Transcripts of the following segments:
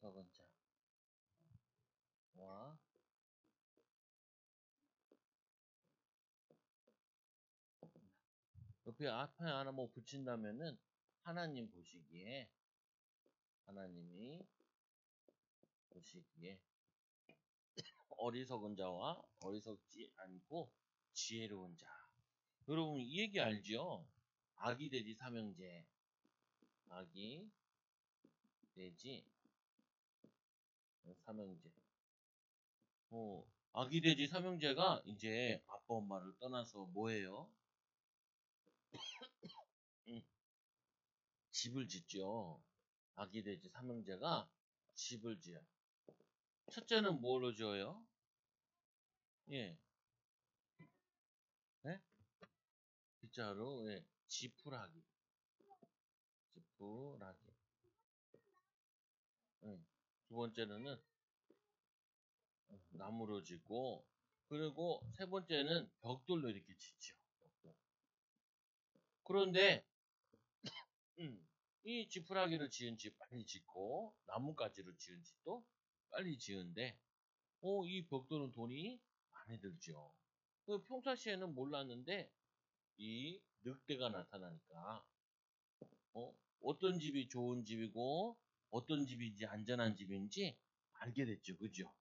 어리석은 자와 옆에 앞에 하나 뭐 붙인다면은 하나님이 보시기에 어리석은 자와 어리석지 않고 지혜로운 자. 여러분 이 얘기 알죠? 아기 돼지 삼형제. 아기 돼지 삼형제. 아기 돼지 삼형제가 이제 아빠 엄마를 떠나서 뭐해요? 집을 짓죠. 아기 돼지 삼형제가 집을 지어요. 첫째는 뭘로 지어요? 예. 네? 빗자루, 예. 지푸라기. 예. 두 번째는 나무로 짓고, 그리고 세 번째는 벽돌로 이렇게 짓죠. 그런데 이 지푸라기를 지은 집 빨리 짓고 나뭇가지로 지은 집도 빨리 지은데 이 벽돌은 돈이 많이 들죠. 평상시에는 몰랐는데 이 늑대가 나타나니까 어떤 집이 좋은 집이고 어떤 집이 이제 안전한 집인지 알게 됐죠. 그죠?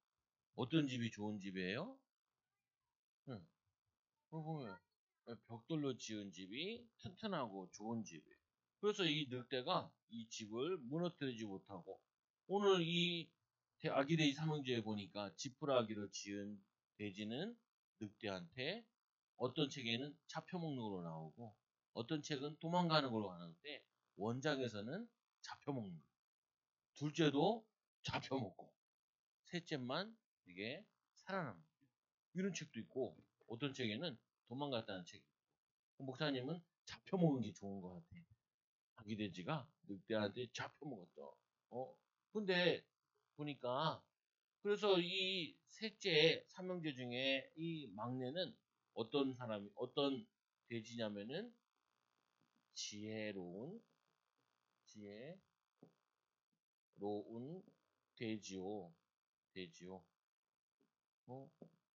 어떤 집이 좋은 집이에요? 응. 보면 벽돌로 지은 집이 튼튼하고 좋은 집이에요. 그래서 이 늑대가 이 집을 무너뜨리지 못하고 오늘 이 아기 돼지 삼형제에 보니까 지푸라기로 지은 돼지는 늑대한테 어떤 책에는 잡혀먹는 걸로 나오고 어떤 책은 도망가는 걸로 하는데 원작에서는 잡혀먹는 거. 둘째도 잡혀먹고 셋째만 이게 살아남는 이런 책도 있고 어떤 책에는 도망갔다는 책이 있고 목사님은 잡혀먹은 게 좋은 것 같아. 아기 돼지가 늑대한테 잡혀먹었죠. 근데 보니까 그래서 이 셋째 삼형제 중에 이 막내는 어떤 돼지냐면은 지혜로운 돼지요. 어,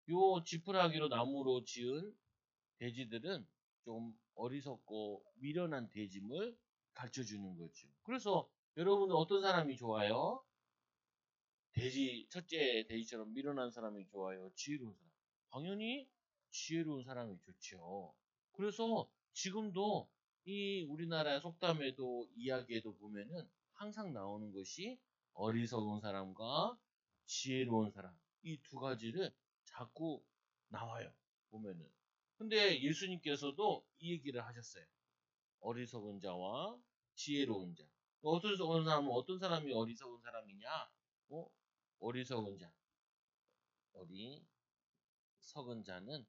요 지푸라기로 나무로 지은 돼지들은 좀 어리석고 미련한 돼짐을 가르쳐 주는 거죠. 그래서 여러분은 어떤 사람이 좋아요? 첫째 돼지처럼 미련한 사람이 좋아요? 지혜로운 사람? 당연히 지혜로운 사람이 좋죠. 그래서 지금도 이 우리나라 속담에도 이야기에도 보면은 항상 나오는 것이 어리석은 사람과 지혜로운 사람. 이 두 가지를 자꾸 나와요. 보면은. 근데 예수님께서도 이 얘기를 하셨어요. 어리석은 자와 지혜로운 자. 어떤 사람이 어리석은 사람이냐? 어리석은 자. 어리석은 자는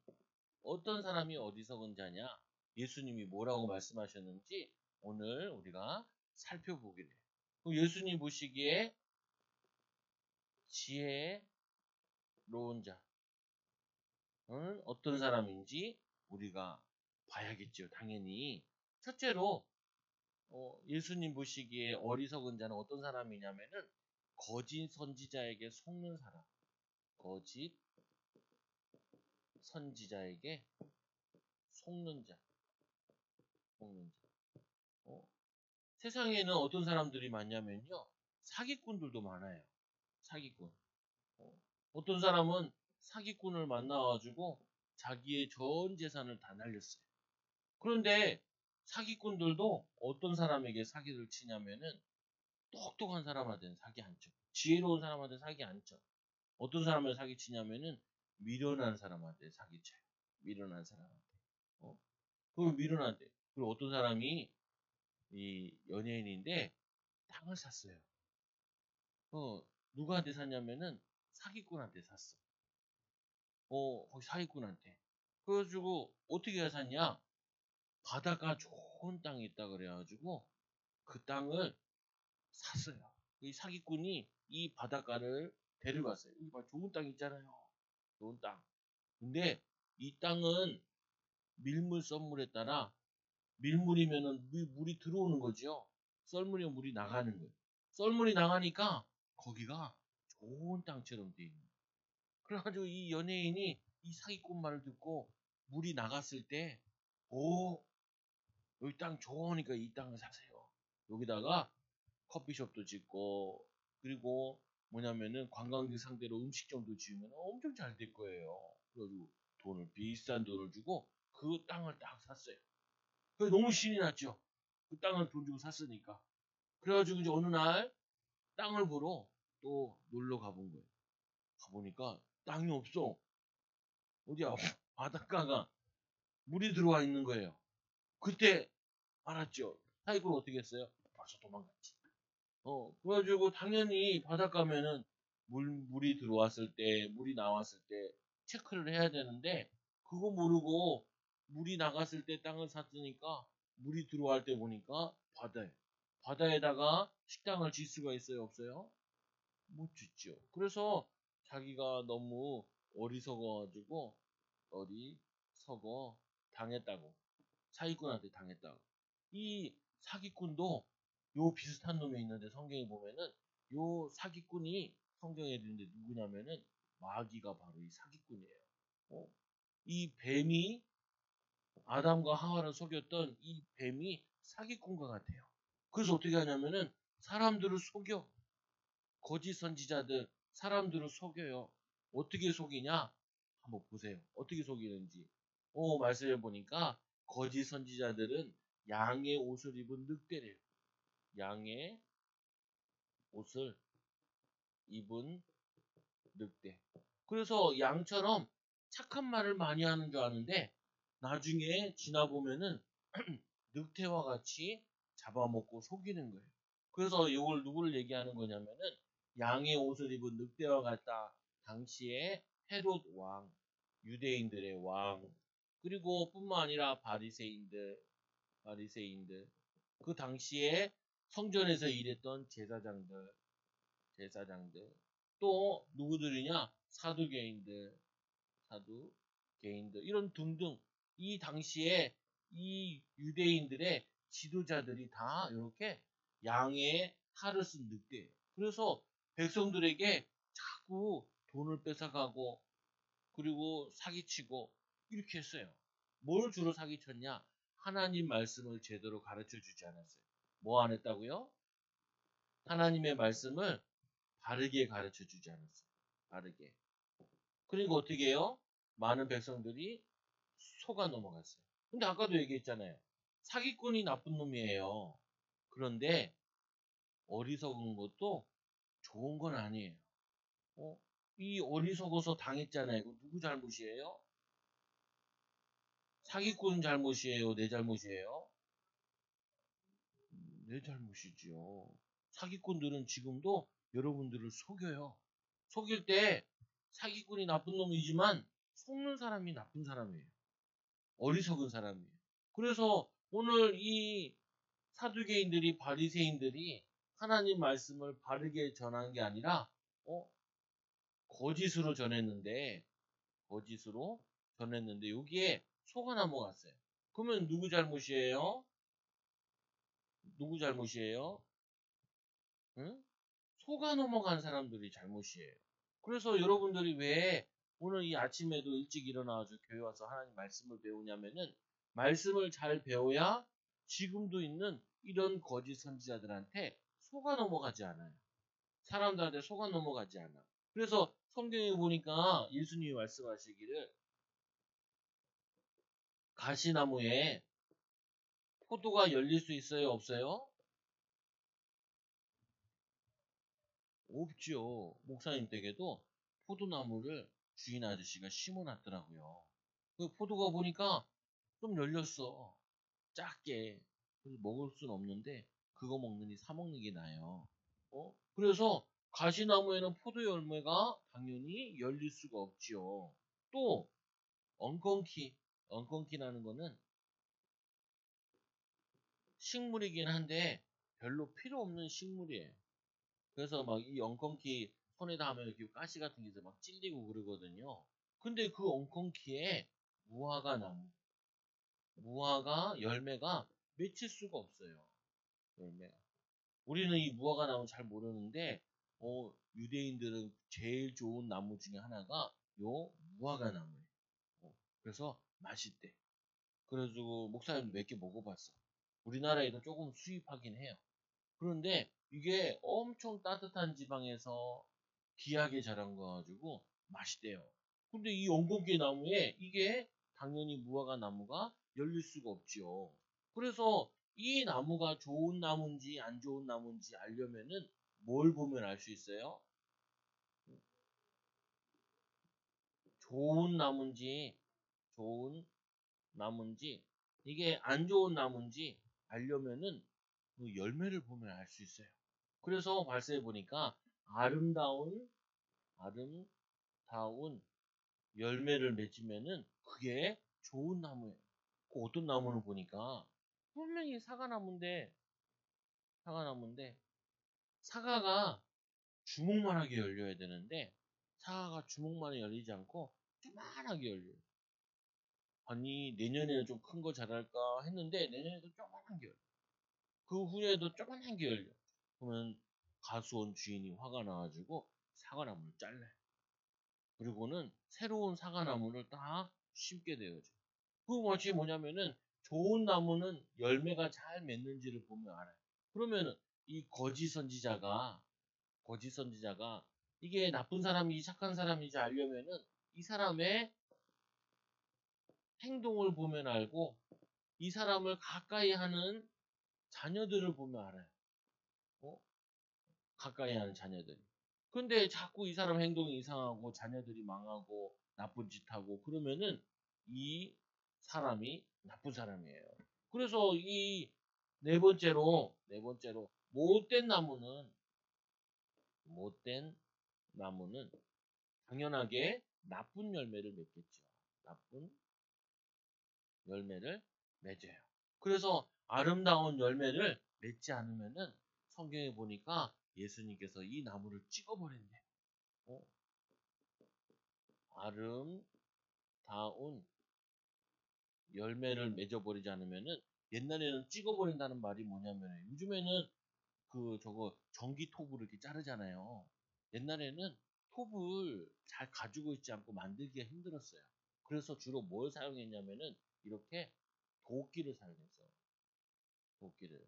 어떤 사람이 어리석은 자냐? 예수님이 뭐라고 말씀하셨는지 오늘 우리가 살펴보게 돼요. 예수님 보시기에 지혜로운 자는 어떤 사람인지 우리가 봐야겠죠. 당연히. 첫째로 예수님 보시기에 어리석은 자는 어떤 사람이냐면은 거짓 선지자에게 속는 사람. 거짓 선지자에게 속는 자. 어, 세상에는 어떤 사람들이 많냐면요. 사기꾼들도 많아요. 사기꾼. 어떤 사람은 사기꾼을 만나가지고 자기의 전 재산을 다 날렸어요. 그런데 사기꾼들도 어떤 사람에게 사기를 치냐면은 똑똑한 사람한테는 사기 안 쳐. 지혜로운 사람한테 사기 안 쳐. 어떤 사람을 사기치냐면은 미련한 사람한테 사기쳐요. 미련한 사람한테. 그걸 미련한데. 그리고 어떤 사람이 이 연예인인데 땅을 샀어요. 누구한테 샀냐면은 사기꾼한테 샀어. 거기 사기꾼한테. 그래가지고 어떻게 샀냐? 바다가 좋은 땅이 있다 그래가지고 그 땅을 샀어요. 이 사기꾼이 이 바닷가를 데려갔어요. 이 좋은 땅 있잖아요. 좋은 땅. 근데 이 땅은 밀물 썰물에 따라 밀물이면은 물이 들어오는 거죠. 썰물에 물이 나가는 거예요. 썰물이 나가니까 거기가 좋은 땅처럼 돼 있는 거예요. 그래가지고 이 연예인이 이 사기꾼 말을 듣고 물이 나갔을 때, 오, 여기 땅 좋으니까 이 땅을 사세요. 여기다가 커피숍도 짓고, 그리고 뭐냐면은 관광객 상대로 음식점도 지으면 엄청 잘 될 거예요. 그래가지고 비싼 돈을 주고 그 땅을 딱 샀어요. 그래서 너무 신이 났죠. 그 땅을 돈 주고 샀으니까. 그래가지고 이제 어느 날 땅을 보러 또 놀러 가본 거예요. 가보니까 땅이 없어. 어디야? 바닷가가 물이 들어와 있는 거예요. 그때 알았죠. 사기꾼 어떻게 했어요? 벌써 도망갔지. 그래가지고 당연히 바닷가면은 물이 들어왔을 때, 물이 나왔을 때 체크를 해야 되는데, 그거 모르고 물이 나갔을 때 땅을 샀으니까 물이 들어갈 때 보니까 바다에. 바다에다가 식당을 질 수가 있어요, 없어요? 못 짓죠. 그래서 자기가 너무 어리석어가지고, 어리석어 당했다고. 사기꾼한테 당했다고. 이 사기꾼도 요 비슷한 놈이 있는데 성경에 보면은 요 사기꾼이 성경에 있는데 누구냐면은 마귀가 바로 이 사기꾼이에요. 어? 이 뱀이 아담과 하와를 속였던 이 뱀이 사기꾼과 같아요. 그래서 어떻게 하냐면은 사람들을 속여. 거짓 선지자들 사람들을 속여요. 어떻게 속이냐? 한번 보세요. 어떻게 속이는지. 말씀해 보니까 거짓 선지자들은 양의 옷을 입은 늑대래요. 양의 옷을 입은 늑대. 그래서 양처럼 착한 말을 많이 하는 줄 아는데 나중에 지나보면은 늑대와 같이 잡아먹고 속이는 거예요. 그래서 이걸 누구를 얘기하는 거냐면은 양의 옷을 입은 늑대와 같다. 당시에 헤롯 왕, 유대인들의 왕, 그리고 뿐만 아니라 바리새인들, 그 당시에 성전에서 일했던 제사장들, 또 누구들이냐? 사두개인들, 이런 등등 이 당시에 이 유대인들의 지도자들이 다 이렇게 양의 탈을 쓴 늑대예요. 그래서 백성들에게 자꾸 돈을 뺏어가고 그리고 사기치고 이렇게 했어요. 뭘 주로 사기쳤냐? 하나님 말씀을 제대로 가르쳐 주지 않았어요. 뭐 안 했다고요? 하나님의 말씀을 바르게 가르쳐 주지 않았어요. 바르게. 그러니까 어떻게 해요? 많은 백성들이 속아 넘어갔어요. 근데 아까도 얘기했잖아요. 사기꾼이 나쁜 놈이에요. 그런데 어리석은 것도 좋은 건 아니에요. 어? 이 어리석어서 당했잖아요. 이거 누구 잘못이에요? 사기꾼 잘못이에요? 내 잘못이에요? 내 잘못이지요. 사기꾼들은 지금도 여러분들을 속여요. 속일 때 사기꾼이 나쁜 놈이지만 속는 사람이 나쁜 사람이에요. 어리석은 사람이에요. 그래서 오늘 이 사두개인들이 바리새인들이 하나님 말씀을 바르게 전한 게 아니라 거짓으로 전했는데 거짓으로 전했는데 여기에 속아 넘어갔어요. 그러면 누구 잘못이에요? 누구 잘못이에요? 응? 속아 넘어간 사람들이 잘못이에요. 그래서 여러분들이 왜 오늘 이 아침에도 일찍 일어나가지고 교회 와서 하나님 말씀을 배우냐면은 말씀을 잘 배워야 지금도 있는 이런 거짓 선지자들한테 속아 넘어가지 않아요. 사람들한테 속아 넘어가지 않아. 그래서 성경에 보니까 예수님이 말씀하시기를 가시나무에 포도가 열릴 수 있어요? 없어요? 없죠. 목사님 댁에도 포도나무를 주인 아저씨가 심어놨더라고요. 그 포도가 보니까 좀 열렸어. 작게. 그래서 먹을 순 없는데 그거 먹느니 사 먹는 게 나아요. 그래서 가시나무에는 포도 열매가 당연히 열릴 수가 없지요. 또 엉겅퀴라는 거는 식물이긴 한데 별로 필요 없는 식물이에요. 그래서 막 이 엉겅퀴 손에다 하면 이렇게 가시 같은 게 있어 막 찔리고 그러거든요. 근데 그 엉겅퀴에 무화과 나무, 무화과 열매가 맺힐 수가 없어요. 열매가. 우리는 이 무화과 나무 잘 모르는데, 유대인들은 제일 좋은 나무 중에 하나가 요 무화과 나무예요. 그래서 맛있대. 그래가지고 목사님 몇 개 먹어봤어. 우리나라에도 조금 수입하긴 해요. 그런데 이게 엄청 따뜻한 지방에서 귀하게 자란 거 가지고 맛있대요. 근데 이 엉겅퀴 나무에 이게 당연히 무화과 나무가 열릴 수가 없지요. 그래서 이 나무가 좋은 나무인지 안 좋은 나무인지 알려면은 뭘 보면 알 수 있어요? 좋은 나무인지, 좋은 나무인지, 이게 안 좋은 나무인지 알려면은 그 열매를 보면 알 수 있어요. 그래서 발서해 보니까 아름다운, 아름다운 열매를 맺으면은 그게 좋은 나무예요. 그 어떤 나무를 보니까 분명히 사과나무인데 사과가 주먹만하게 열려야 되는데 사과가 주먹만에 열리지 않고 조그만하게 열려요. 아니 내년에는 좀 큰 거 자랄까 했는데 내년에도 조그만한 게 열려. 그 후에도 조그만한 게 열려. 그러면 가수원 주인이 화가 나가지고 사과나무를 잘라요. 그리고는 새로운 사과나무를 딱 심게 되어져. 그 멋이 뭐냐면은 좋은 나무는 열매가 잘 맺는지를 보면 알아요. 그러면은 이 거짓 선지자가 이게 나쁜 사람인지 착한 사람인지 알려면은 이 사람의 행동을 보면 알고 이 사람을 가까이 하는 자녀들을 보면 알아요. 어? 가까이 하는 자녀들이. 근데 자꾸 이 사람 행동이 이상하고 자녀들이 망하고 나쁜 짓 하고 그러면은 이 사람이 나쁜 사람이에요. 그래서 이 네 번째로 못된 나무는 당연하게 나쁜 열매를 맺겠죠. 나쁜 열매를 맺어요. 그래서 아름다운 열매를 맺지 않으면은 성경에 보니까 예수님께서 이 나무를 찍어버린대. 어? 아름다운 열매를 맺어버리지 않으면은 옛날에는 찍어버린다는 말이 뭐냐면 요즘에는 그 저거 전기 톱으로 이렇게 자르잖아요. 옛날에는 톱을 잘 가지고 있지 않고 만들기가 힘들었어요. 그래서 주로 뭘 사용했냐면은 이렇게 도끼를 사용했어요. 도끼를.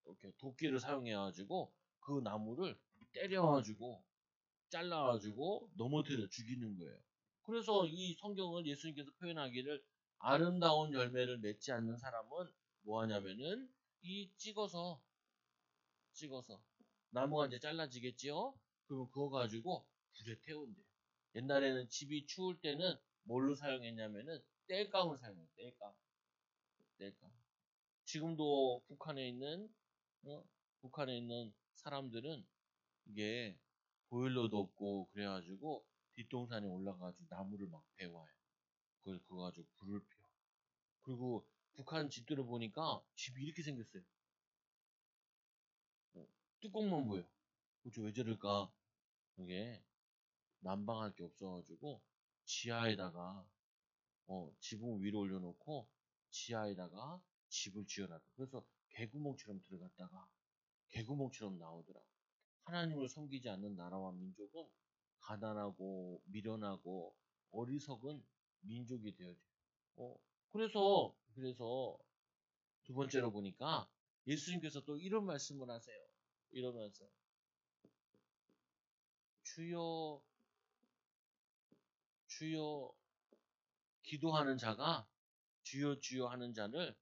이렇게 도끼를 사용해가지고 그 나무를 때려가지고 잘라가지고 넘어뜨려 죽이는 거예요. 그래서 이 성경을 예수님께서 표현하기를 아름다운 열매를 맺지 않는 사람은 뭐 하냐면은 이 찍어서 나무가 이제 잘라지겠지요? 그러면 그거 가지고 불에 태운대요. 옛날에는 집이 추울 때는 뭘로 사용했냐면은 땔감을 사용해요. 땔감. 지금도 어? 북한에 있는 사람들은 이게 보일러도 없고 그래가지고 뒷동산에 올라가가지고 나무를 막 베와요. 그거 가지고 불을 피워. 그리고 북한 집들을 보니까 집이 이렇게 생겼어요. 어, 뚜껑만 보여. 그죠? 왜 저럴까? 이게 난방할 게 없어가지고 지하에다가 지붕 위로 올려놓고 지하에다가 집을 지어놨다. 그래서 개구멍처럼 들어갔다가 개구멍처럼 나오더라. 하나님을 섬기지 않는 나라와 민족은 가난하고 미련하고 어리석은 민족이 되어져. 어, 그래서 두 번째로 보니까 예수님께서 또 이런 말씀을 하세요. 이러면서 주여 주여 기도하는 자가 주여 주여 하는 자를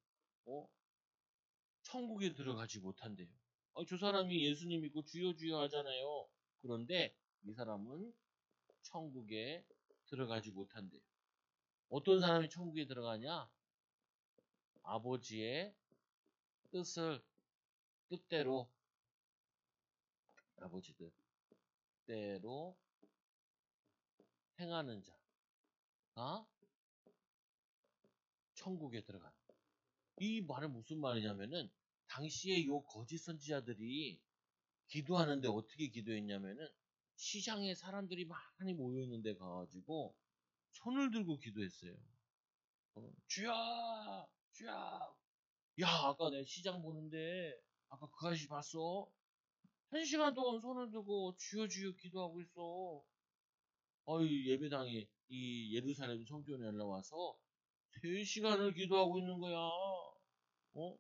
어, 천국에 들어가지 못한대요. 저 사람이 예수님 믿고 주여 주여 하잖아요. 그런데 이 사람은 천국에 들어가지 못한대요. 어떤 사람이 천국에 들어가냐? 아버지의 뜻을 뜻대로 아버지 뜻대로 행하는 자가 천국에 들어간다. 이 말은 무슨 말이냐면은 당시에 요 거짓 선지자들이 기도하는데 어떻게 기도했냐면은 시장에 사람들이 많이 모여 있는데 가가지고 손을 들고 기도했어요. 주여, 주여. 야, 아까 내 시장 보는데, 아까 그 아저씨 봤어? 1시간 동안 손을 들고 주여 주여 기도하고 있어. 어이, 예배당에, 이 예루살렘 성전에 올라와서 3시간을 기도하고 있는 거야. 어?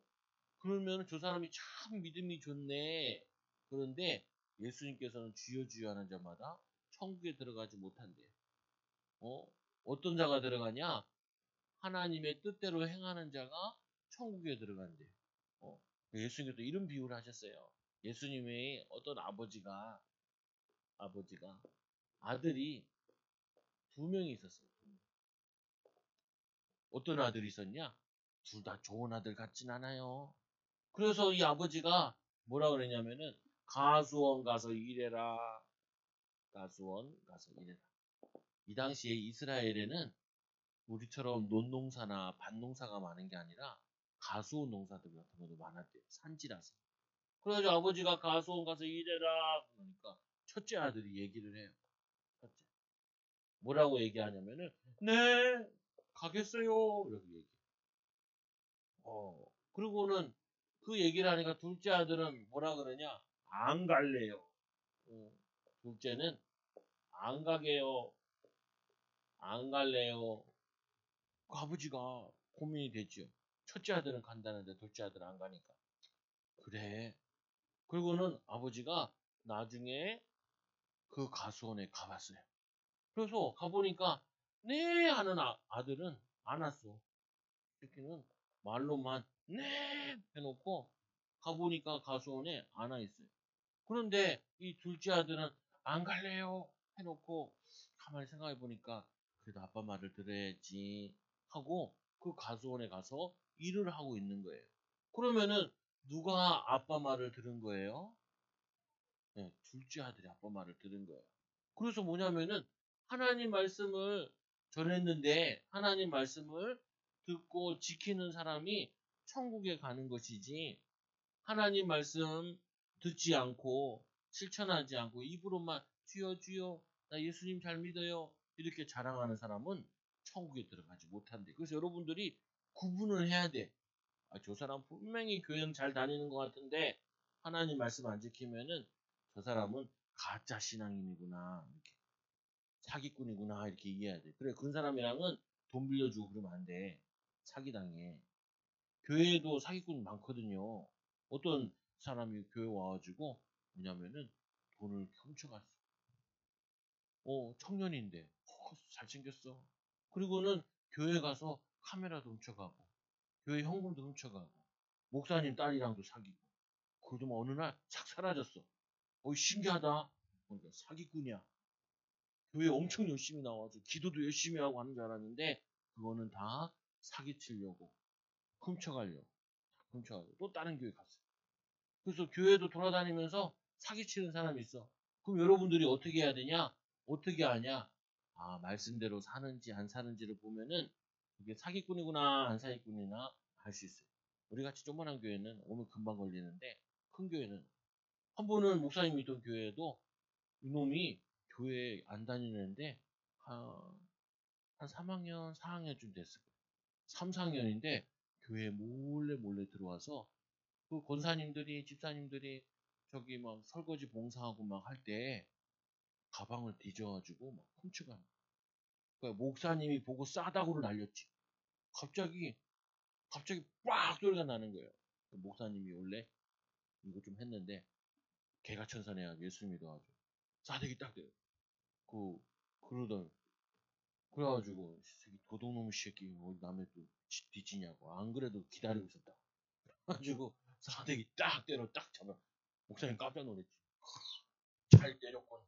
그러면 저 사람이 참 믿음이 좋네. 그런데 예수님께서는 주여 주여 하는 자마다 천국에 들어가지 못한대. 어? 어떤 자가 들어가냐? 하나님의 뜻대로 행하는 자가 천국에 들어간대. 어? 예수님께서 이런 비유를 하셨어요. 예수님의 어떤 아버지가 아들이 2명이 있었어요. 어떤 아들이 있었냐? 둘 다 좋은 아들 같진 않아요. 그래서 이 아버지가 뭐라 그랬냐면은 가수원 가서 일해라. 가수원 가서 일해라. 이 당시에 이스라엘에는 우리처럼 논농사나 밭농사가 많은 게 아니라 가수원 농사들 같은 것도 많았대요. 산지라서. 그래가지고 아버지가 가수원 가서 일해라. 그러니까 첫째 아들이 얘기를 해요. 첫째. 뭐라고 얘기하냐면은 네 가겠어요. 이렇게 얘기해. 그리고는 그 얘기를 하니까 둘째 아들은 뭐라 그러냐? 안 갈래요. 어, 둘째는 안 가게요. 안 갈래요. 그 아버지가 고민이 됐죠. 첫째 아들은 간다는데 둘째 아들은 안 가니까. 그래. 그리고는 아버지가 나중에 그 가수원에 가봤어요. 그래서 가보니까 네 하는 아들은 안 왔어. 새끼는 말로만 네 해놓고 가보니까 가수원에 안 와 있어요. 그런데 이 둘째 아들은 안 갈래요 해놓고 가만히 생각해 보니까 그래도 아빠 말을 들어야지 하고 그 가수원에 가서 일을 하고 있는 거예요. 그러면은 누가 아빠 말을 들은 거예요? 네, 둘째 아들이 아빠 말을 들은 거예요. 그래서 뭐냐면은 하나님 말씀을 전했는데 하나님 말씀을 듣고 지키는 사람이 천국에 가는 것이지 하나님 말씀 듣지 않고 실천하지 않고 입으로만 주여 주여 나 예수님 잘 믿어요 이렇게 자랑하는 사람은 천국에 들어가지 못한대. 그래서 여러분들이 구분을 해야 돼. 저 사람 분명히 교회는 잘 다니는 것 같은데 하나님 말씀 안 지키면은 저 사람은 가짜 신앙인이구나 이렇게 사기꾼이구나 이렇게 이해해야 돼. 그래 그런 사람이랑은 돈 빌려주고 그러면 안 돼. 사기당해. 교회에도 사기꾼 많거든요. 어떤 사람이 교회 와가지고 뭐냐면은 돈을 훔쳐갔어. 청년인데 잘생겼어. 그리고는 교회 가서 카메라도 훔쳐가고 교회 현금도 훔쳐가고 목사님 딸이랑도 사귀고 그러더만 어느 날 싹 사라졌어. 신기하다. 그러니까 사기꾼이야. 교회 엄청 열심히 나와서 기도도 열심히 하고 하는 줄 알았는데 그거는 다 사기치려고 훔쳐가려고 훔쳐가고 또 다른 교회 갔어. 그래서 교회도 돌아다니면서 사기치는 사람이 있어. 그럼 여러분들이 어떻게 해야 되냐? 어떻게 하냐? 말씀대로 사는지 안 사는지를 보면은 이게 사기꾼이구나 안 사기꾼이나 알 수 있어요. 우리 같이 조그만한 교회는 오면 금방 걸리는데 큰 교회는 한 번은 목사님이 있던 교회에도 이놈이 교회 안 다니는데 한 3학년, 4학년쯤 됐을 거예요. 3, 4학년인데 교회 몰래 몰래 들어와서 그 권사님들이 집사님들이 저기 막 설거지 봉사하고 막 할 때 가방을 뒤져가지고 막 훔쳐가는 거야. 그러니까 목사님이 보고 싸다구를 날렸지. 갑자기 빡 소리가 나는 거예요. 그 목사님이 원래 이거 좀 했는데 개가천선해야 예수 믿어가지고 싸대기 딱 돼요. 그러던 그래가지고 이 새끼 도둑놈의 새끼 뭐 남의 또 뒤지냐고 안 그래도 기다리고 있었다. 그래가지고 싸대기 딱 때려 딱 잡아. 목사님 깜짝 놀랐지. 잘 때렸군.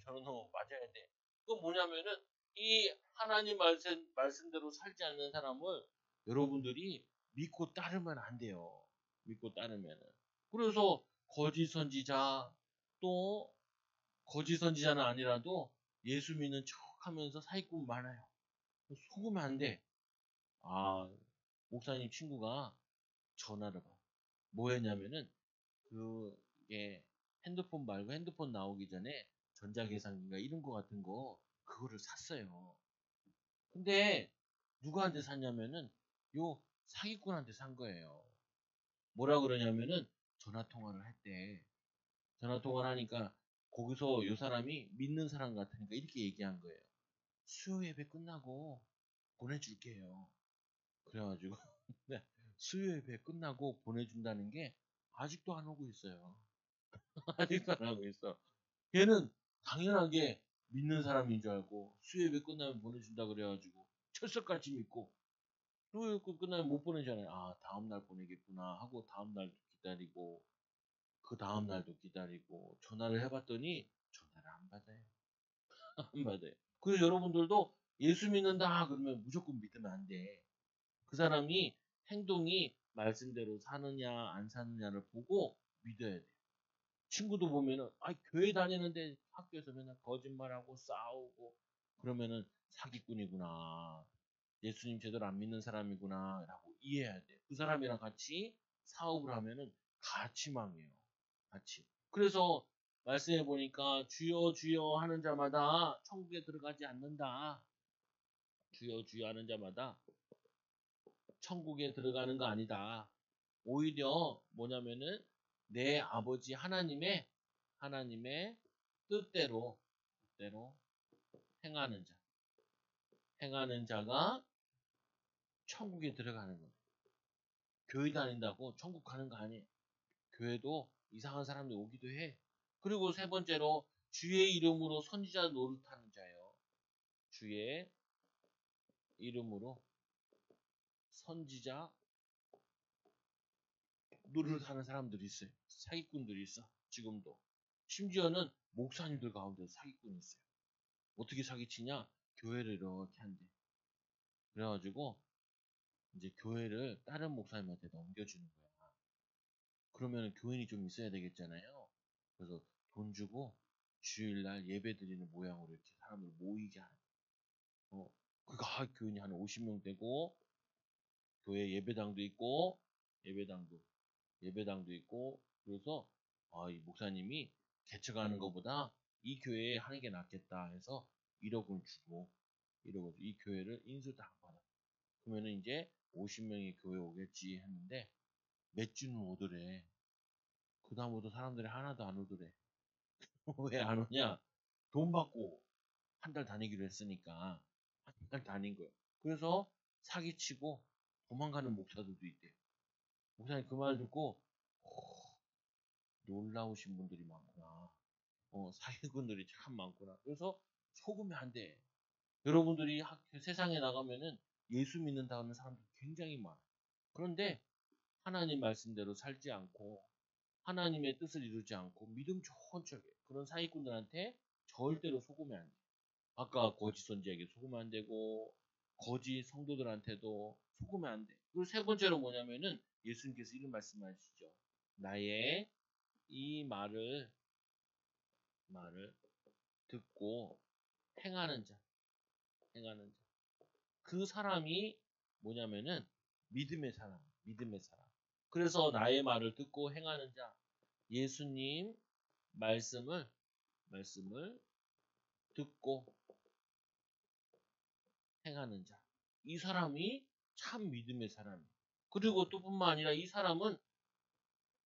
저런 놈 맞아야 돼. 그건 뭐냐면은 이 하나님 말씀대로 살지 않는 사람을 여러분들이 믿고 따르면 안 돼요. 믿고 따르면은. 그래서 거짓 선지자 또 거짓 선지자는 아니라도 예수 믿는 척하면서 사기꾼 많아요. 속으면 안 돼. 목사님 친구가 전화를 봐. 뭐 했냐면은 그게 핸드폰 말고 핸드폰 나오기 전에 전자계산기가 이런 거 같은 거 그거를 샀어요. 근데 누구한테 샀냐면은 요 사기꾼한테 산 거예요. 뭐라 그러냐면은 전화 통화를 할 때 전화 통화를 하니까 거기서 이 사람이 믿는 사람 같으니까 이렇게 얘기한 거예요. 수요 예배 끝나고 보내줄게요. 그래가지고 네, 수요 예배 끝나고 보내준다는 게 아직도 안 오고 있어요. 아직도 안 하고 있어. 걔는 당연하게 믿는 사람인 줄 알고 수요 예배 끝나면 보내준다 그래가지고 철석같이 믿고 수요 예배 끝나면 못 보내잖아요. 아, 다음날 보내겠구나 하고 다음날도 기다리고 그 다음날도 기다리고 전화를 해봤더니 전화를 안 받아요. 안 받아요. 그래서 여러분들도 예수 믿는다 그러면 무조건 믿으면 안 돼. 그 사람이 행동이 말씀대로 사느냐 안 사느냐를 보고 믿어야 돼. 친구도 보면은 교회 다니는데 학교에서 맨날 거짓말하고 싸우고 그러면은 사기꾼이구나. 예수님 제대로 안 믿는 사람이구나 라고 이해해야 돼. 그 사람이랑 같이 사업을 하면은 같이 망해요. 같이. 그래서 말씀해 보니까 주여 주여 하는 자마다 천국에 들어가지 않는다. 주여 주여 하는 자마다 천국에 들어가는 거 아니다. 오히려 뭐냐면은 내 아버지 하나님의 뜻대로 행하는 자, 행하는 자가 천국에 들어가는 거예요. 교회 다닌다고 천국 가는 거 아니에요. 교회도 이상한 사람들 오기도 해. 그리고 세 번째로 주의 이름으로 선지자 노릇하는 자예요. 주의 이름으로 선지자 노릇하는 사람들이 있어요. 사기꾼들이 있어. 지금도. 심지어는 목사님들 가운데 사기꾼이 있어요. 어떻게 사기치냐? 교회를 이렇게 한대. 그래가지고 이제 교회를 다른 목사님한테 넘겨주는 거야. 그러면 교인이 좀 있어야 되겠잖아요. 그래서 돈 주고 주일날 예배 드리는 모양으로 이렇게 사람을 모이게 하는. 그러니까 교인이 한 50명 되고 교회 예배당도 있고 예배당도 예배당도 있고 그래서 이 목사님이 개척하는 것보다 이 교회에 하는 게 낫겠다 해서 1억을 주고 1억을 이 교회를 인수 다 받아. 그러면은 이제 50명이 교회 오겠지 했는데 몇 주는 오더래. 그 다음부터 사람들이 하나도 안 오더래. 왜 안 오냐? 돈 받고 한 달 다니기로 했으니까 한 달 다닌 거예요. 그래서 사기치고 도망가는 목사들도 있대요. 목사님 그 말 듣고 놀라우신 분들이 많구나. 사기꾼들이 참 많구나. 그래서 속으면 안 돼. 여러분들이 세상에 나가면은 예수 믿는다는 사람들 굉장히 많아. 그런데 하나님 말씀대로 살지 않고 하나님의 뜻을 이루지 않고 믿음 좋은 척해. 그런 사기꾼들한테 절대로 속으면 안 돼. 아까 거짓 선지에게 속으면 안 되고 거짓 성도들한테도 속으면 안 돼. 그리고 세 번째로 뭐냐면은 예수님께서 이런 말씀하시죠. 나의 이 말을 듣고 행하는 자, 행하는 자. 그 사람이 뭐냐면은 믿음의 사람. 그래서 나의 말을 듣고 행하는 자, 예수님 말씀을 듣고 행하는 자. 이 사람이 참 믿음의 사람이에요. 그리고 또 뿐만 아니라 이 사람은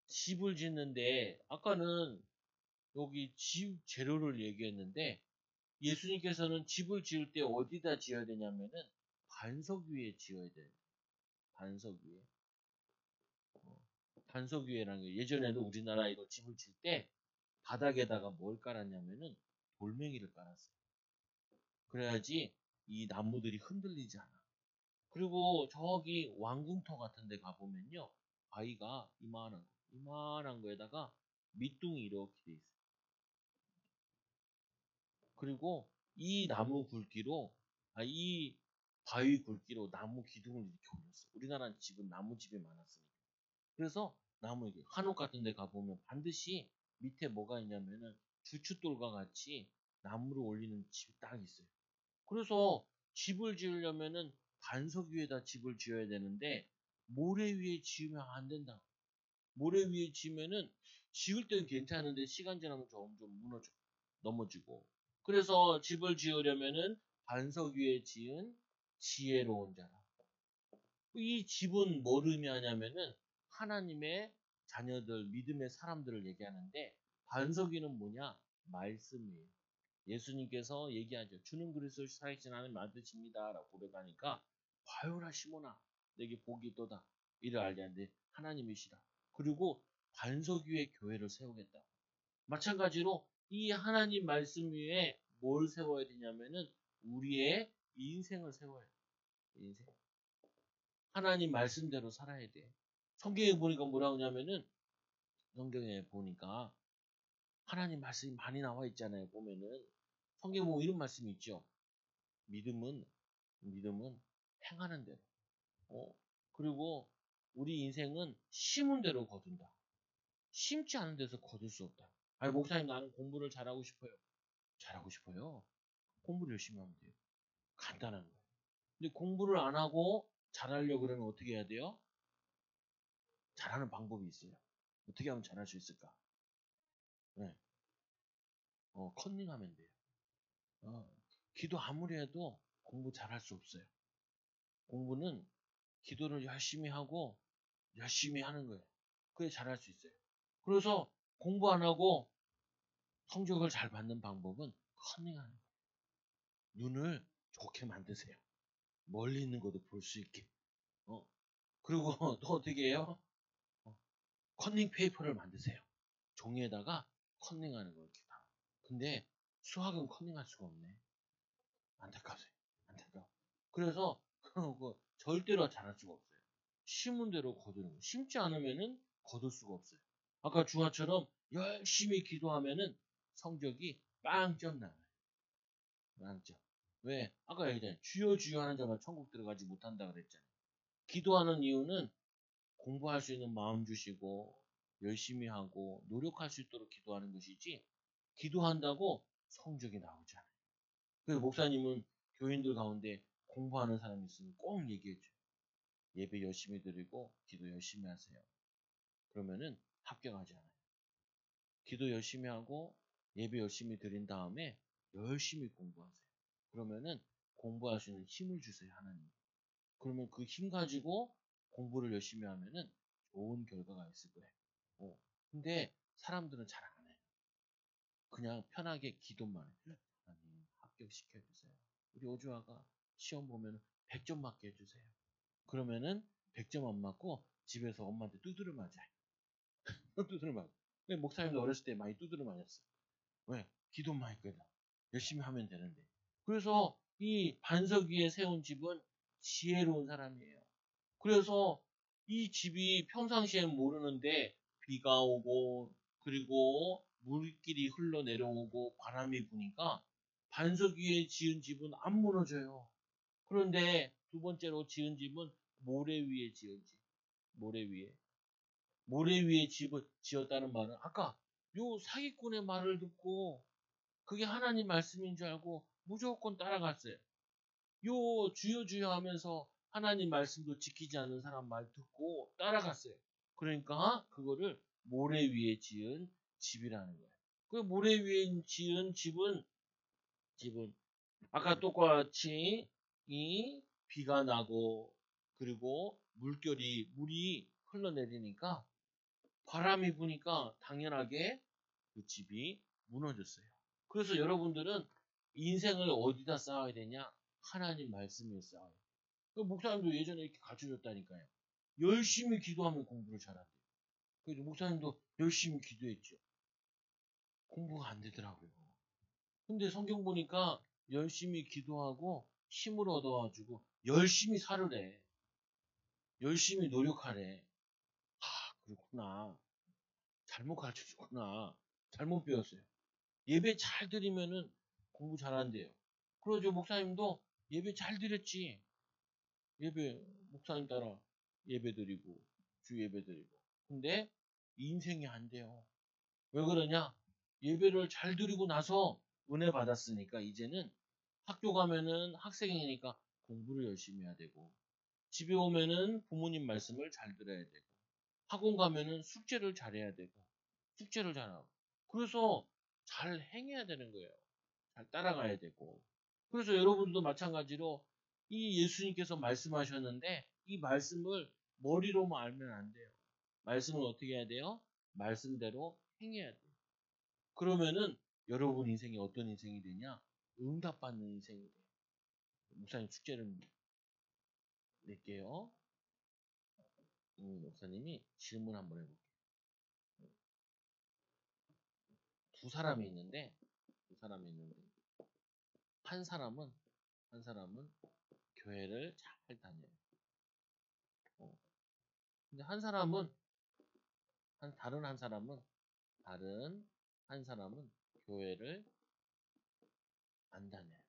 집을 짓는데 아까는 여기 집 재료를 얘기했는데 예수님께서는 집을 지을 때 어디다 지어야 되냐면은 반석 위에 지어야 돼요. 반석 위에. 반석 위에라는 게 예전에는 우리나라 이거 집을 질 때 바닥에다가 뭘 깔았냐면은 돌멩이를 깔았어요. 그래야지 이 나무들이 흔들리지 않아. 그리고 저기 왕궁터 같은 데 가보면요. 바위가 이만한 거에다가 밑둥이 이렇게 돼 있어요. 그리고 이 나무 굵기로, 이 바위 굵기로 나무 기둥을 이렇게 올렸어요. 우리나라는 집은 나무집이 많았으니까. 그래서 나무 이게 한옥 같은 데 가보면 반드시 밑에 뭐가 있냐면은 주춧돌과 같이 나무를 올리는 집이 딱 있어요. 그래서 집을 지으려면은 반석 위에다 집을 지어야 되는데 모래 위에 지으면 안 된다. 모래 위에 지으면은 지을 때는 괜찮은데 시간 지나면 점점 무너져 넘어지고. 그래서 집을 지으려면은 반석 위에 지은 지혜로운 자라. 이 집은 뭘 의미하냐면은 하나님의 자녀들, 믿음의 사람들을 얘기하는데 반석이는 뭐냐? 말씀이에요. 예수님께서 얘기하죠. 주는 그리스도 살아계신 하나님 만드십니다. 라고 고백하니까 과요라 시모나 내게 복이 있도다. 이를 알게 하는데 하나님이시라. 그리고 반석 위에 교회를 세우겠다. 마찬가지로 이 하나님 말씀 위에 뭘 세워야 되냐면은 우리의 인생을 세워야 돼. 인생. 하나님 말씀대로 살아야 돼. 성경에 보니까 뭐라고 하냐면은 성경에 보니까 하나님 말씀이 많이 나와 있잖아요. 보면은 성경에 보면 이런 말씀이 있죠. 믿음은 행하는 대로. 그리고 우리 인생은 심은 대로 거둔다. 심지 않은 데서 거둘 수 없다. 아니 목사님 나는 공부를 잘하고 싶어요. 잘하고 싶어요. 공부를 열심히 하면 돼요. 간단한 거예요. 근데 공부를 안 하고 잘하려고 그러면 어떻게 해야 돼요? 잘하는 방법이 있어요. 어떻게 하면 잘할 수 있을까? 네. 컨닝하면 돼요. 기도 아무리 해도 공부 잘할 수 없어요. 공부는 기도를 열심히 하고 열심히 하는 거예요. 그래 잘할 수 있어요. 그래서 공부 안 하고 성적을 잘 받는 방법은 컨닝하는 거예요. 눈을 좋게 만드세요. 멀리 있는 것도 볼 수 있게. 그리고 또 어떻게 해요? 컨닝 페이퍼를 만드세요. 종이에다가 컨닝하는 거 이렇게 다. 근데 수학은 컨닝할 수가 없네. 안타까워요. 안타까워. 그래서 절대로 잘할 수가 없어요. 심은 대로 거두는 거. 심지 않으면은 거둘 수가 없어요. 아까 주아처럼 열심히 기도하면은 성적이 빵점 나와요. 빵점. 왜? 아까 얘기했잖아요. 주여 주여 하는 자만 천국 들어가지 못한다 그랬잖아요. 기도하는 이유는 공부할 수 있는 마음 주시고 열심히 하고 노력할 수 있도록 기도하는 것이지 기도한다고 성적이 나오지 않아요. 그래서 목사님은 교인들 가운데 공부하는 사람이 있으면 꼭 얘기해줘요. 예배 열심히 드리고 기도 열심히 하세요. 그러면은 합격하지 않아요. 기도 열심히 하고 예배 열심히 드린 다음에 열심히 공부하세요. 그러면은 공부할 수 있는 힘을 주세요, 하나님. 그러면 그 힘 가지고 공부를 열심히 하면은 좋은 결과가 있을 거예요. 근데 사람들은 잘 안 해요. 그냥 편하게 기도만 해요. 하나님 합격시켜주세요. 우리 오주아가 시험 보면 100점 맞게 해주세요. 그러면은 100점 안 맞고 집에서 엄마한테 두드려 맞아요. 두드려 맞아요. 왜 목사님도 어렸을 때 많이 두드려 맞았어요. 왜? 기도만 했거든. 열심히 하면 되는데. 그래서 이 반석 위에 세운 집은 지혜로운 사람이에요. 그래서 이 집이 평상시엔 모르는데 비가 오고 그리고 물길이 흘러내려오고 바람이 부니까 반석 위에 지은 집은 안 무너져요. 그런데 두 번째로 지은 집은 모래 위에 지은 집. 모래 위에. 모래 위에 집을 지었다는 말은 아까 요 사기꾼의 말을 듣고 그게 하나님 말씀인 줄 알고 무조건 따라갔어요. 요 주여 주여 하면서 하나님 말씀도 지키지 않는 사람 말 듣고 따라갔어요. 그러니까 그거를 모래 위에 지은 집이라는 거예요. 그 모래 위에 지은 집은 아까 똑같이 이 비가 나고 그리고 물이 흘러내리니까 바람이 부니까 당연하게 그 집이 무너졌어요. 그래서 여러분들은 인생을 어디다 쌓아야 되냐? 하나님 말씀에 쌓아요. 그 목사님도 예전에 이렇게 가르쳐줬다니까요. 열심히 기도하면 공부를 잘한대요. 그래서 목사님도 열심히 기도했죠. 공부가 안 되더라고요. 근데 성경 보니까 열심히 기도하고 힘을 얻어가지고 열심히 살으래. 열심히 노력하래. 아, 그렇구나. 잘못 가르쳐줬구나. 잘못 배웠어요. 예배 잘 드리면은 공부 잘한대요. 그러죠. 목사님도 예배 잘 드렸지. 예배, 목사님 따라 예배 드리고, 주 예배 드리고. 근데 인생이 안 돼요. 왜 그러냐? 예배를 잘 드리고 나서 은혜 받았으니까 이제는 학교 가면은 학생이니까 공부를 열심히 해야 되고, 집에 오면은 부모님 말씀을 잘 들어야 되고, 학원 가면은 숙제를 잘해야 되고, 숙제를 잘하고. 그래서 잘 행해야 되는 거예요. 잘 따라가야 되고. 그래서 여러분도 마찬가지로 이 예수님께서 말씀하셨는데 이 말씀을 머리로만 알면 안 돼요. 말씀을 어떻게 해야 돼요? 말씀대로 행해야 돼요. 그러면은 여러분 인생이 어떤 인생이 되냐? 응답받는 인생이 돼요. 목사님 축제를 낼게요. 목사님이 질문 한번 해볼게요. 두 사람이 있는데 한 사람은 교회를 잘 다녀요. 근데 다른 한 사람은 교회를 안 다녀요.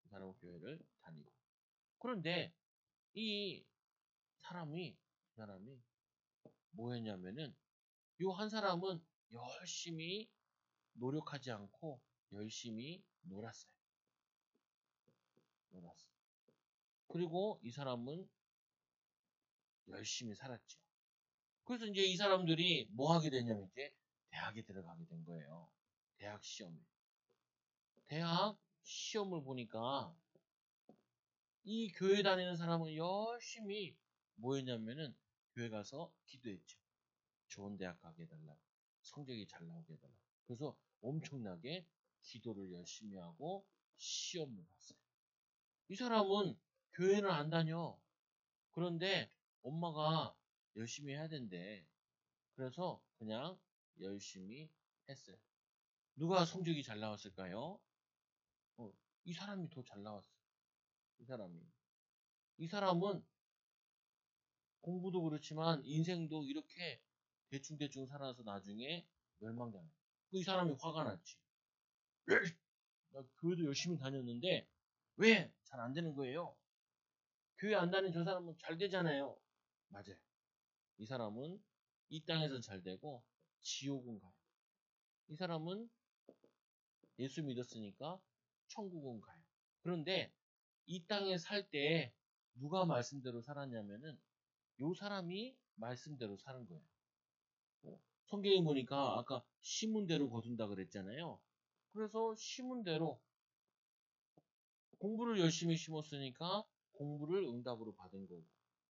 그 사람은 교회를 다니고. 그런데 이 사람이 뭐 했냐면은 요 한 사람은 열심히 노력하지 않고 열심히 놀았어요. 그리고 이 사람은 열심히 살았죠. 그래서 이제 이 사람들이 뭐 하게 되냐면 이제 대학에 들어가게 된 거예요. 대학 시험을 보니까 이 교회 다니는 사람은 열심히 뭐 했냐면은 교회 가서 기도했죠. 좋은 대학 가게 해달라고. 성적이 잘 나오게 해달라고. 그래서 엄청나게 기도를 열심히 하고 시험을 봤어요. 이 사람은 교회는 안 다녀. 그런데 엄마가 열심히 해야 된대. 그래서 그냥 열심히 했어요. 누가 성적이 잘 나왔을까요? 이 사람이 더 잘 나왔어요. 이 사람은 공부도 그렇지만 인생도 이렇게 대충대충 살아서 나중에 멸망당해. 이 사람이 화가 났지. 나 교회도 열심히 다녔는데 왜 잘 안 되는 거예요? 교회 안 다니는 저 사람은 잘 되잖아요. 맞아요. 이 사람은 이 땅에서 잘 되고 지옥은 가요. 이 사람은 예수 믿었으니까 천국은 가요. 그런데 이 땅에 살 때 누가 말씀대로 살았냐면은 요 사람이 말씀대로 사는 거예요. 성경에 보니까 아까 심은 대로 거둔다 그랬잖아요. 그래서 심은 대로 공부를 열심히 심었으니까 공부를 응답으로 받은 거고,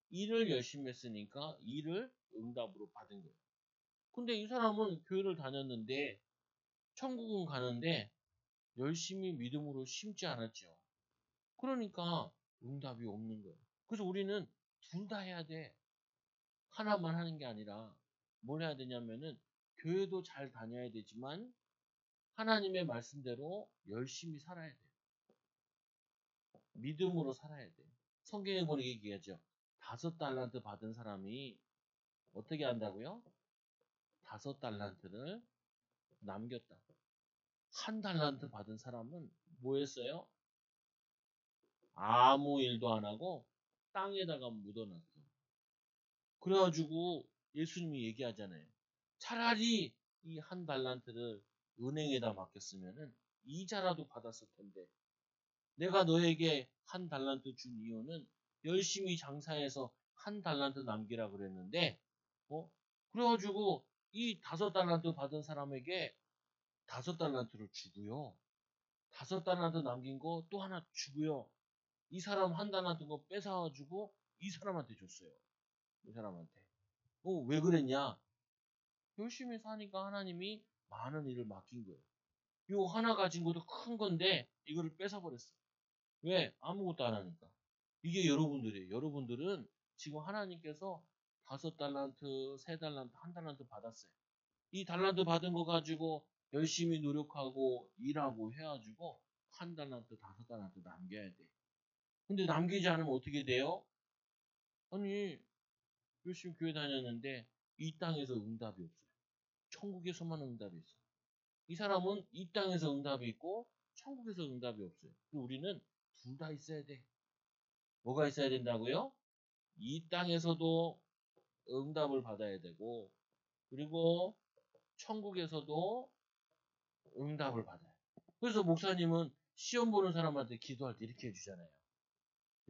일을 열심히 했으니까 일을 응답으로 받은 거예요. 근데 이 사람은 교회를 다녔는데 천국은 가는데 열심히 믿음으로 심지 않았죠. 그러니까 응답이 없는 거예요. 그래서 우리는 둘 다 해야 돼. 하나만 하는 게 아니라 뭘 해야 되냐면은 교회도 잘 다녀야 되지만 하나님의 말씀대로 열심히 살아야 돼요. 믿음으로 살아야 돼요. 성경에 보니 얘기하죠. 5달란트 받은 사람이 어떻게 한다고요? 5달란트를 남겼다. 1달란트 받은 사람은 뭐 했어요? 아무 일도 안 하고 땅에다가 묻어놨어. 그래가지고 예수님이 얘기하잖아요. 차라리 이 1달란트를 은행에다 맡겼으면은 이자라도 받았을 텐데 내가 너에게 1달란트 준 이유는 열심히 장사해서 1달란트 남기라 그랬는데 그래가지고 이 5달란트 받은 사람에게 5달란트를 주고요. 5달란트 남긴 거 또 하나 주고요. 이 사람 1달란트 거 뺏어가지고 이 사람한테 줬어요. 이 사람한테. 왜 그랬냐? 열심히 사니까 하나님이 많은 일을 맡긴 거예요. 요 하나 가진 것도 큰 건데 이거를 뺏어버렸어. 왜? 아무것도 안 하니까. 이게 여러분들이에요. 여러분들은 지금 하나님께서 5달란트, 3달란트, 1달란트 받았어요. 이 달란트 받은 거 가지고 열심히 노력하고 일하고 해가지고 1달란트, 5달란트 남겨야 돼. 근데 남기지 않으면 어떻게 돼요? 아니, 열심히 교회 다녔는데 이 땅에서 응답이 없어요. 천국에서만 응답이 있어요. 이 사람은 이 땅에서 응답이 있고 천국에서 응답이 없어요. 우리는 둘 다 있어야 돼. 뭐가 있어야 된다고요? 이 땅에서도 응답을 받아야 되고 그리고 천국에서도 응답을 받아요. 그래서 목사님은 시험 보는 사람한테 기도할 때 이렇게 해주잖아요.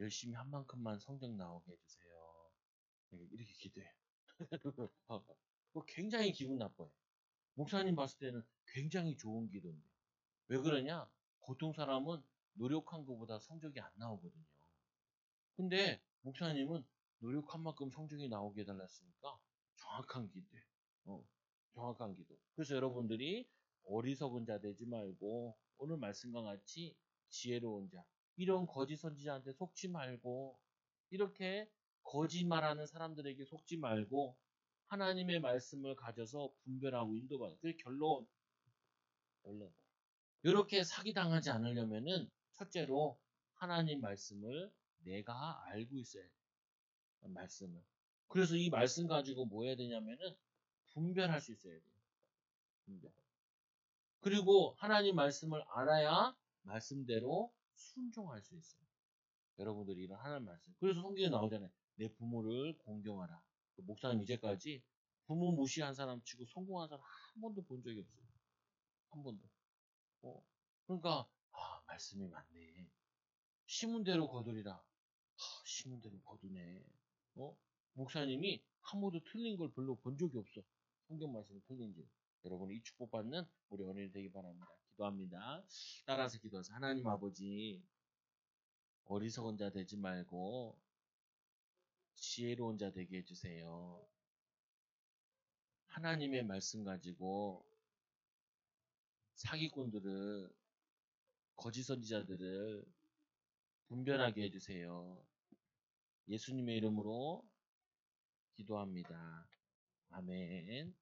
열심히 한 만큼만 성적 나오게 해주세요. 이렇게 기도해요. 굉장히 기분 나빠요. 목사님 봤을 때는 굉장히 좋은 기도인데. 왜 그러냐? 보통 사람은 노력한 것보다 성적이 안 나오거든요. 근데 목사님은 노력한 만큼 성적이 나오게 해달랐으니까 정확한 기도. 정확한 기도. 그래서 여러분들이 어리석은 자 되지 말고 오늘 말씀과 같이 지혜로운 자, 이런 거짓 선지자한테 속지 말고 이렇게 거짓말하는 사람들에게 속지 말고 하나님의 말씀을 가져서 분별하고 인도받는 그 결론. 이렇게 사기당하지 않으려면은 첫째로 하나님 말씀을 내가 알고 있어야 돼. 말씀을. 그래서 이 말씀 가지고 뭐 해야 되냐면은 분별할 수 있어야 돼요. 분별. 그리고 하나님 말씀을 알아야 말씀대로 순종할 수 있어요. 여러분들이 이런 하나님 말씀. 그래서 성경에 나오잖아요. 내 부모를 공경하라. 목사님 이제까지 부모 무시한 사람 치고 성공한 사람 한 번도 본 적이 없어요. 한 번도. 그러니까 말씀이 맞네. 심은 대로 거두리라. 심은 대로 거두네. 목사님이 한 번도 틀린 걸 별로 본 적이 없어. 성경 말씀이 틀린지. 여러분 이 축복받는 우리 어린이 되기 바랍니다. 기도합니다. 따라서 기도하세요. 하나님 아버지, 어리석은 자 되지 말고 지혜로운 자 되게 해주세요. 하나님의 말씀 가지고 사기꾼들을, 거짓 선지자들을 분별하게 해주세요. 예수님의 이름으로 기도합니다. 아멘.